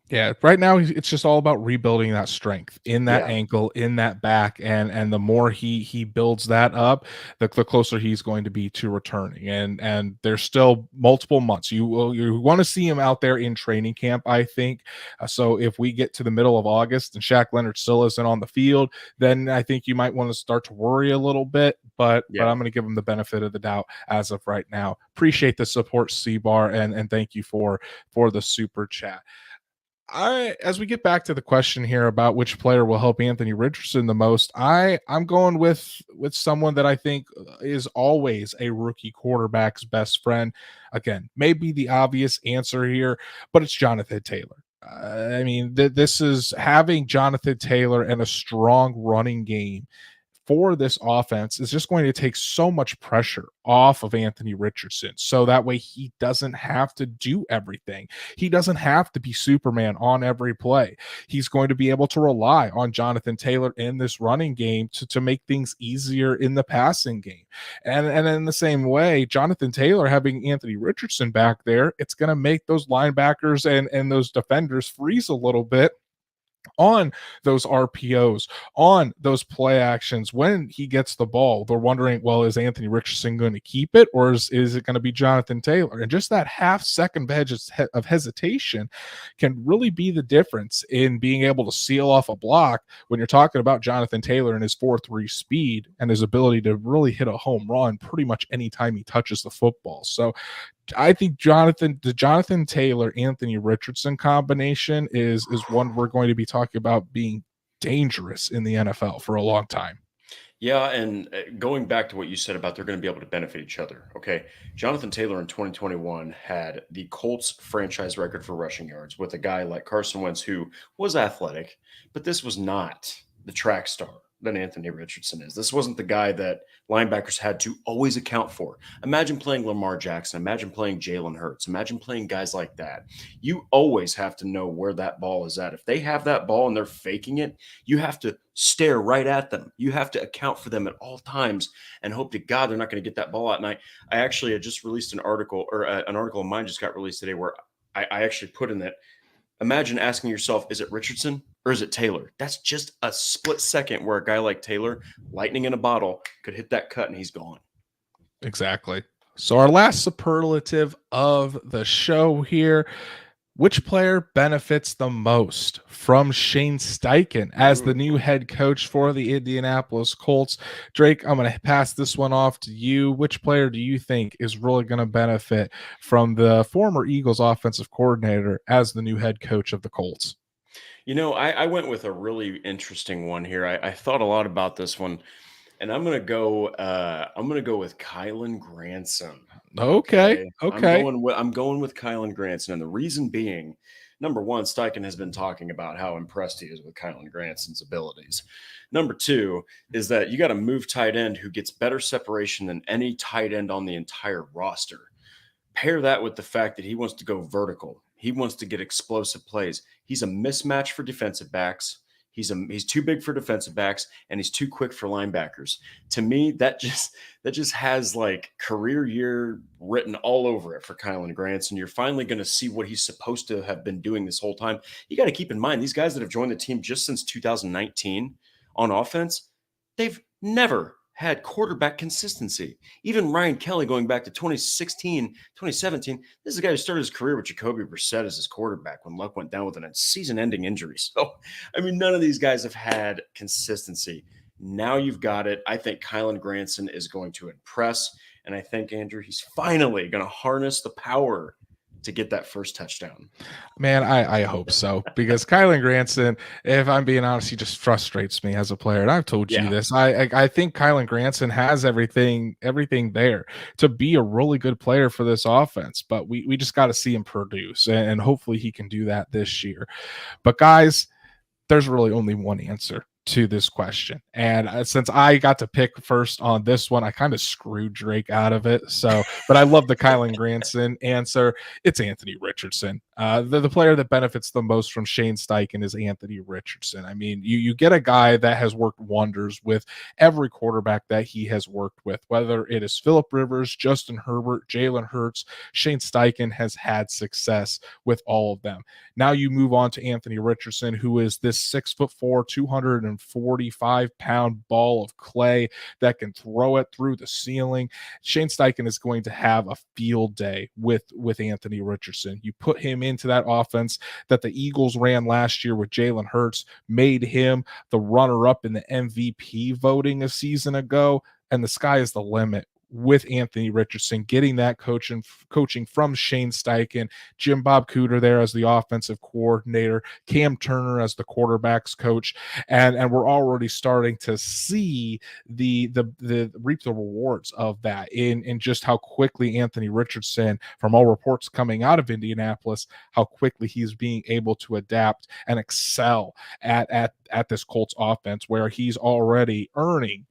Yeah, right now it's just all about rebuilding that strength in that Yeah. ankle, in that back, and the more he builds that up, the closer he's going to be to returning. And there's still multiple months. You want to see him out there in training camp, I think. So if we get to the middle of August and Shaq Leonard still isn't on the field, then I think you might want to start to worry a little bit. But I'm going to give him the benefit of the doubt as of right now. Appreciate the support, C-Bar, and thank you for the super chat. As we get back to the question here about which player will help Anthony Richardson the most, I'm going with someone that I think is always a rookie quarterback's best friend. Again, maybe the obvious answer here, but it's Jonathan Taylor. I mean, this is having Jonathan Taylor and a strong running game for this offense is just going to take so much pressure off of Anthony Richardson. So that way he doesn't have to do everything. He doesn't have to be Superman on every play. He's going to be able to rely on Jonathan Taylor in this running game to make things easier in the passing game. And in the same way, Jonathan Taylor having Anthony Richardson back there, it's going to make those linebackers and those defenders freeze a little bit on those RPOs, on those play actions. When he gets the ball, they're wondering, well, is Anthony Richardson going to keep it, or is it going to be Jonathan Taylor? And just that half second of hesitation can really be the difference in being able to seal off a block when you're talking about Jonathan Taylor and his 4.3 speed and his ability to really hit a home run pretty much anytime he touches the football. So I think the Jonathan Taylor, Anthony Richardson combination is one we're going to be talking about being dangerous in the NFL for a long time. Yeah, and going back to what you said about they're going to be able to benefit each other. Okay, Jonathan Taylor in 2021 had the Colts franchise record for rushing yards with a guy like Carson Wentz, who was athletic, but this was not the track star that Anthony Richardson is. This wasn't the guy that linebackers had to always account for. Imagine playing Lamar Jackson. Imagine playing Jalen Hurts. Imagine playing guys like that. You always have to know where that ball is at. If they have that ball and they're faking it, you have to stare right at them. You have to account for them at all times and hope to God they're not going to get that ball out. And I actually had just released an article, or an article of mine just got released today, where I actually put in that, imagine asking yourself, is it Richardson or is it Taylor? That's just a split second where a guy like Taylor, lightning in a bottle, could hit that cut and he's gone. Exactly. So our last superlative of the show here, Which player benefits the most from Shane Steichen as the new head coach for the Indianapolis Colts? Drake, I'm going to pass this one off to you. Which player do you think is really going to benefit from the former Eagles offensive coordinator as the new head coach of the Colts? I went with a really interesting one here. I thought a lot about this one, and I'm gonna go. I'm gonna go with Kylan Granson. Okay. Okay, Okay. I'm going with Kylan Granson, and the reason being, number one, Steichen has been talking about how impressed he is with Kylan Granson's abilities. Number two is that you got a move tight end who gets better separation than any tight end on the entire roster. Pair that with the fact that he wants to go vertical. He wants to get explosive plays. He's a mismatch for defensive backs. He's too big for defensive backs, and he's too quick for linebackers. To me, that just has like career year written all over it for Kylan Granson. You're finally going to see what he's supposed to have been doing this whole time. You got to keep in mind these guys that have joined the team just since 2019 on offense, they've never had quarterback consistency. Even Ryan Kelly going back to 2016, 2017, this is a guy who started his career with Jacoby Brissett as his quarterback when Luck went down with a season-ending injury. So, I mean, none of these guys have had consistency. Now you've got it. I think Kylan Granson is going to impress, and I think, Andrew, he's finally going to harness the power to get that first touchdown. Man, I hope so, because Kylan Granson, if I'm being honest, he just frustrates me as a player. And I've told you Yeah. this. I think Kylan Granson has everything there to be a really good player for this offense, but we just got to see him produce, and hopefully he can do that this year. But guys, there's really only one answer to this question. And since I got to pick first on this one, I kind of screwed Drake out of it. So, but I love the Kylan Granson answer. It's Anthony Richardson. The player that benefits the most from Shane Steichen is Anthony Richardson. I mean, you get a guy that has worked wonders with every quarterback that he has worked with, whether it is Phillip Rivers, Justin Herbert, Jalen Hurts. Shane Steichen has had success with all of them. Now you move on to Anthony Richardson, who is this 6'4", 245-pound ball of clay that can throw it through the ceiling. Shane Steichen is going to have a field day with Anthony Richardson. You put him into that offense that the Eagles ran last year with Jalen Hurts, made him the runner-up in the MVP voting a season ago, and the sky is the limit with Anthony Richardson, getting that coaching from Shane Steichen, Jim Bob Cooter there as the offensive coordinator, Cam Turner as the quarterbacks coach, and we're already starting to see the reap the rewards of that in just how quickly Anthony Richardson, from all reports coming out of Indianapolis, how quickly he's being able to adapt and excel at this Colts offense, where he's already earning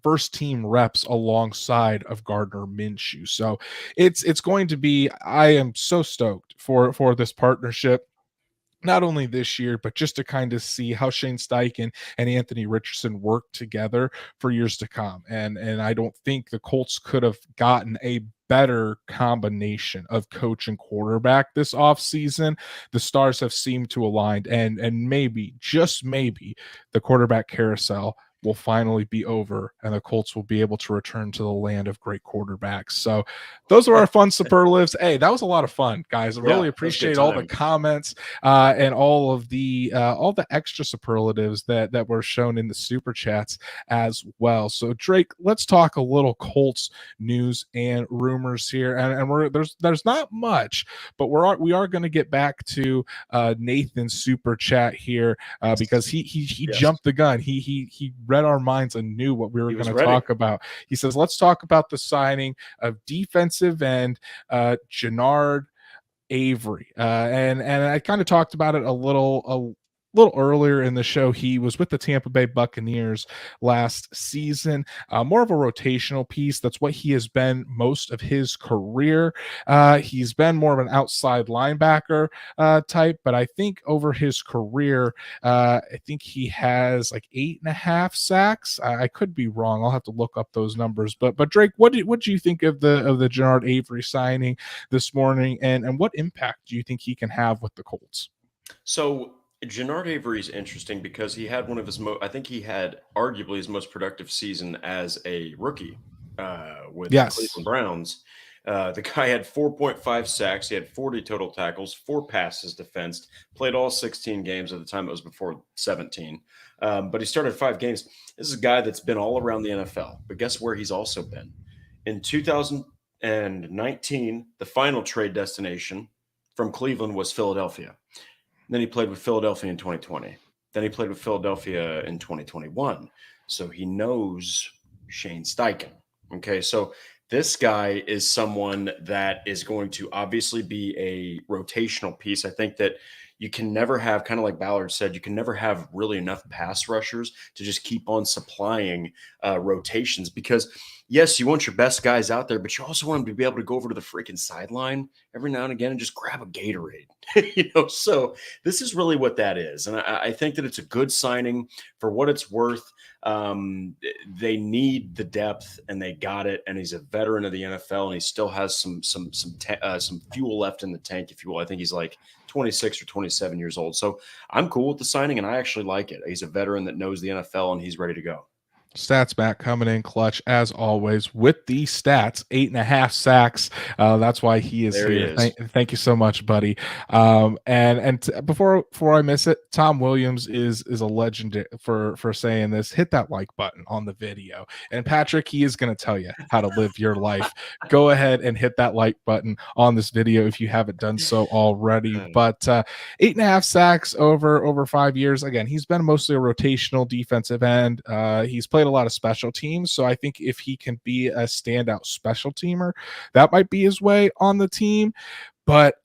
first team reps alongside of Gardner Minshew. So it's going to be, I am so stoked for this partnership, not only this year, but just to kind of see how Shane Steichen and Anthony Richardson work together for years to come. And I don't think the Colts could have gotten a better combination of coach and quarterback this offseason. The stars have seemed to align, and maybe, just maybe, the quarterback carousel will finally be over and the Colts will be able to return to the land of great quarterbacks. So those are our fun superlatives. Hey, that was a lot of fun, guys. I really appreciate all the comments and all the extra superlatives that were shown in the super chats as well. So Drake, let's talk a little Colts news and rumors here. And there's not much, but we are going to get back to Nathan's super chat here because he jumped the gun. He read our minds and knew what we were going to talk about. He says, let's talk about the signing of defensive end Genard Avery. And I kind of talked about it a little earlier in the show. He was with the Tampa Bay Buccaneers last season, more of a rotational piece. That's what he has been most of his career. He's been more of an outside linebacker type, but I think over his career, I think he has like 8.5 sacks. I could be wrong. I'll have to look up those numbers. But Drake, what do you think of the Genard Avery signing this morning, and what impact do you think he can have with the Colts? So Genard Avery is interesting because he had one of his I think he had arguably his most productive season as a rookie with the Cleveland Browns. The guy had 4.5 sacks. He had 40 total tackles, 4 passes defensed, played all 16 games. At the time, it was before 17. But he started 5 games. This is a guy that's been all around the NFL. But guess where he's also been? In 2019, the final trade destination from Cleveland was Philadelphia. Then he played with Philadelphia in 2020. Then he played with Philadelphia in 2021. So he knows Shane Steichen. Okay, so this guy is someone that is going to obviously be a rotational piece. I think that you can never have, kind of like Ballard said, you can never have really enough pass rushers to just keep on supplying rotations because, yes, you want your best guys out there, but you also want them to be able to go over to the freaking sideline every now and again and just grab a Gatorade. So this is really what that is. And I think that it's a good signing for what it's worth. They need the depth and they got it. And he's a veteran of the NFL and he still has some fuel left in the tank, if you will. I think he's like 26 or 27 years old. So I'm cool with the signing and I actually like it. He's a veteran that knows the NFL and he's ready to go. Stats Matt coming in clutch as always with the stats, 8.5 sacks. That's why he is there here. He is. Thank you so much, buddy. Before I miss it, Tom Williams is a legend for saying this. Hit that like button on the video, and Patrick, he is going to tell you how to live your life. Go ahead and hit that like button on this video if you haven't done so already. But 8.5 sacks over 5 years. Again, he's been mostly a rotational defensive end. He's played a lot of special teams, so I think if he can be a standout special teamer, that might be his way on the team. But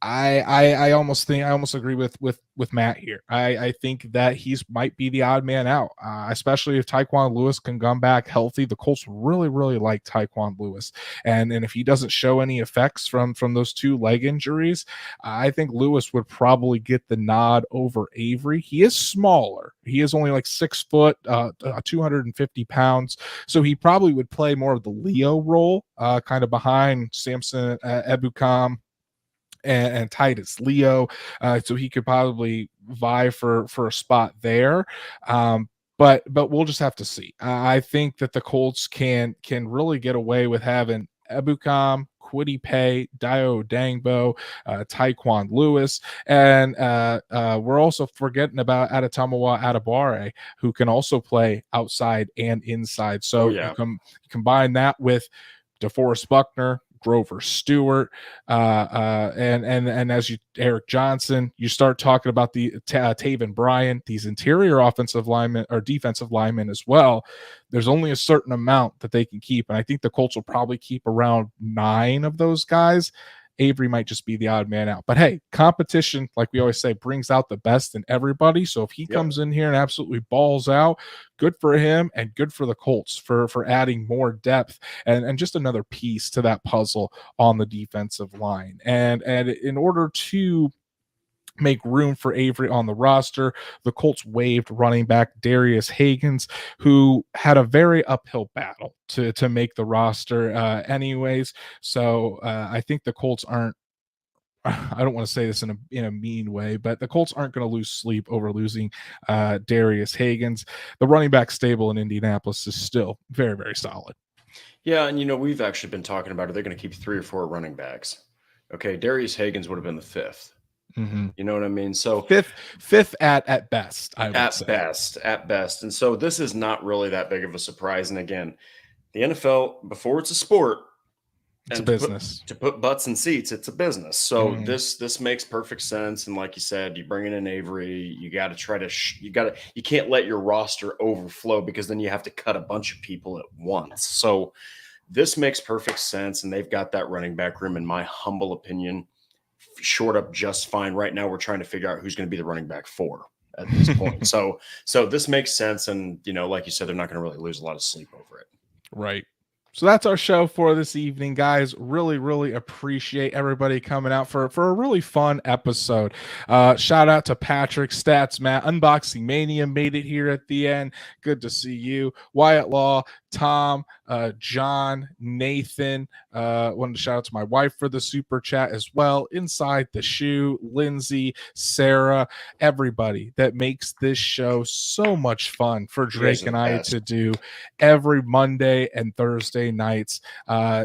I almost agree with Matt here. I think that he's might be the odd man out, especially if Tyquan Lewis can come back healthy. The Colts really like Tyquan Lewis, and if he doesn't show any effects from those 2 leg injuries, I think Lewis would probably get the nod over Avery. He is smaller. He is only like 6 foot, 250 pounds, so he probably would play more of the Leo role, kind of behind Samson Ebukam and Titus Leo, so he could probably vie for a spot there. But we'll just have to see. I think that the Colts can really get away with having Ebukam, Kwity Paye, Dio Dangbo, Tyquan Lewis, and we're also forgetting about Adetomiwa Adebawore, who can also play outside and inside. So you combine that with DeForest Buckner, Grover Stewart, and as you Eric Johnson, you start talking about the Taven Bryan, these interior offensive linemen or defensive linemen as well. There's only a certain amount that they can keep, and I think the Colts will probably keep around 9 of those guys. Avery might just be the odd man out. But hey, competition, like we always say, brings out the best in everybody. So if he comes in here and absolutely balls out, good for him and good for the Colts for adding more depth and just another piece to that puzzle on the defensive line. And in order to make room for Avery on the roster, the Colts waived running back Darius Higgins, who had a very uphill battle to make the roster anyways. So I think the Colts aren't, I don't want to say this in a mean way, but the Colts aren't going to lose sleep over losing Darius Higgins. The running back stable in Indianapolis is still very solid. Yeah, and we've actually been talking about it. They're going to keep 3 or 4 running backs. Okay, Darius Higgins would have been the 5th. Mm-hmm. You know what I mean? So fifth at best, I would say. At best. And so this is not really that big of a surprise. And again, the NFL, before it's a sport, it's a business. To put butts in seats, it's a business. So this makes perfect sense. And like you said, you bring in Avery, you got to try to you can't let your roster overflow because then you have to cut a bunch of people at once. So this makes perfect sense. And they've got that running back room, in my humble opinion, short up just fine. Right now, we're trying to figure out who's going to be the running back 4 at this point. So this makes sense. And, like you said, they're not going to really lose a lot of sleep over it. Right. So that's our show for this evening, guys. Really appreciate everybody coming out for a really fun episode. Shout out to Patrick, Stats, Matt, Unboxing Mania made it here at the end. Good to see you. Wyatt Law, Tom, John, Nathan. Wanted to shout out to my wife for the super chat as well. Inside the Shoe, Lindsay, Sarah, everybody that makes this show so much fun for Drake and I to do every Monday and Thursday nights.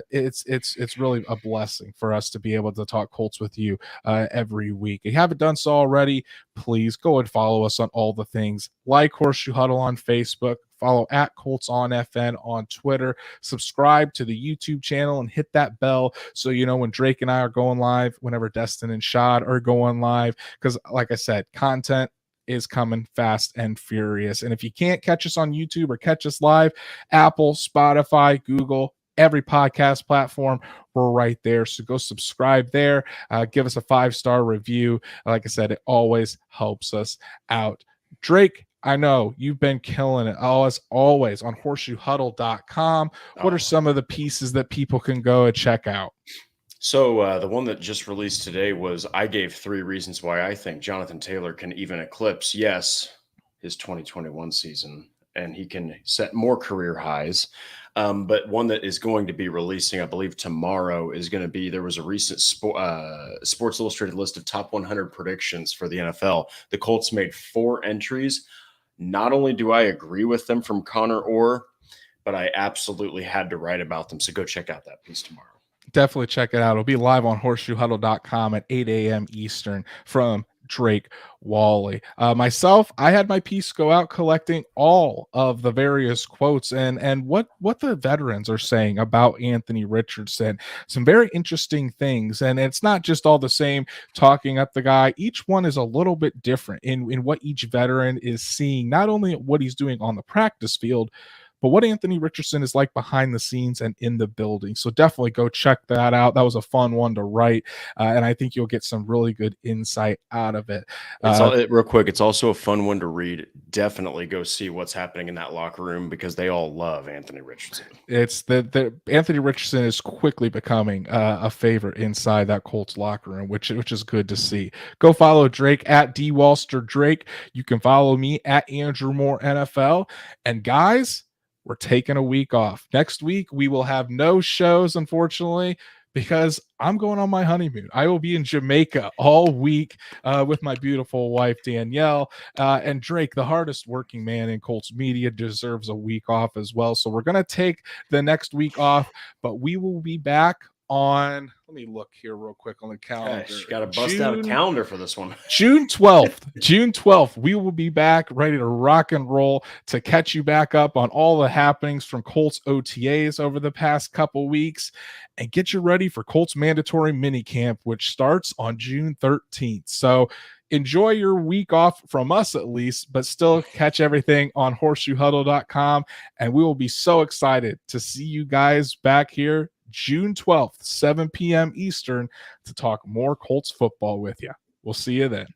It's really a blessing for us to be able to talk Colts with you every week. If you haven't done so already, please go and follow us on all the things, like Horseshoe Huddle on Facebook, follow at Colts on FN on Twitter, subscribe to the YouTube channel and hit that bell so you know when Drake and I are going live, whenever Destin and Shad are going live, because like I said, content is coming fast and furious. And if you can't catch us on YouTube or catch us live, Apple, Spotify, Google, every podcast platform, we're right there. So go subscribe there. Give us a 5-star review. Like I said, it always helps us out. Drake, I know you've been killing it, as always, on horseshoehuddle.com. What are some of the pieces that people can go and check out? So the one that just released today was, I gave 3 reasons why I think Jonathan Taylor can even eclipse, yes, his 2021 season, and he can set more career highs. But one that is going to be releasing, I believe, tomorrow is going to be, there was a recent Sports Illustrated list of top 100 predictions for the NFL. The Colts made 4 entries. Not only do I agree with them from Connor Orr, but I absolutely had to write about them. So go check out that piece tomorrow. Definitely check it out. It'll be live on horseshoehuddle.com at 8 a.m. Eastern from Drake Wally. Myself, I had my piece go out collecting all of the various quotes and what the veterans are saying about Anthony Richardson. Some very interesting things, and it's not just all the same talking up the guy. Each one is a little bit different in what each veteran is seeing, not only what he's doing on the practice field, but what Anthony Richardson is like behind the scenes and in the building. So definitely go check that out. That was a fun one to write, and I think you'll get some really good insight out of it. Real quick, it's also a fun one to read. Definitely go see what's happening in that locker room, because they all love Anthony Richardson. It's the Anthony Richardson is quickly becoming a favorite inside that Colts locker room, which is good to see. Go follow Drake at DWalsterDrake. You can follow me at Andrew Moore NFL. And guys, we're taking a week off. Next week, we will have no shows, unfortunately, because I'm going on my honeymoon. I will be in Jamaica all week with my beautiful wife, Danielle. And Drake, the hardest working man in Colts media, deserves a week off as well. So we're going to take the next week off, but we will be back on, let me look here real quick on the calendar. Gosh, you got to bust out a calendar for this one. June 12th, we will be back ready to rock and roll to catch you back up on all the happenings from Colts OTAs over the past couple weeks and get you ready for Colts mandatory minicamp, which starts on June 13th. So enjoy your week off from us at least, but still catch everything on horseshoehuddle.com. And we will be so excited to see you guys back here June 12th, 7 p.m. Eastern, to talk more Colts football with you. We'll see you then.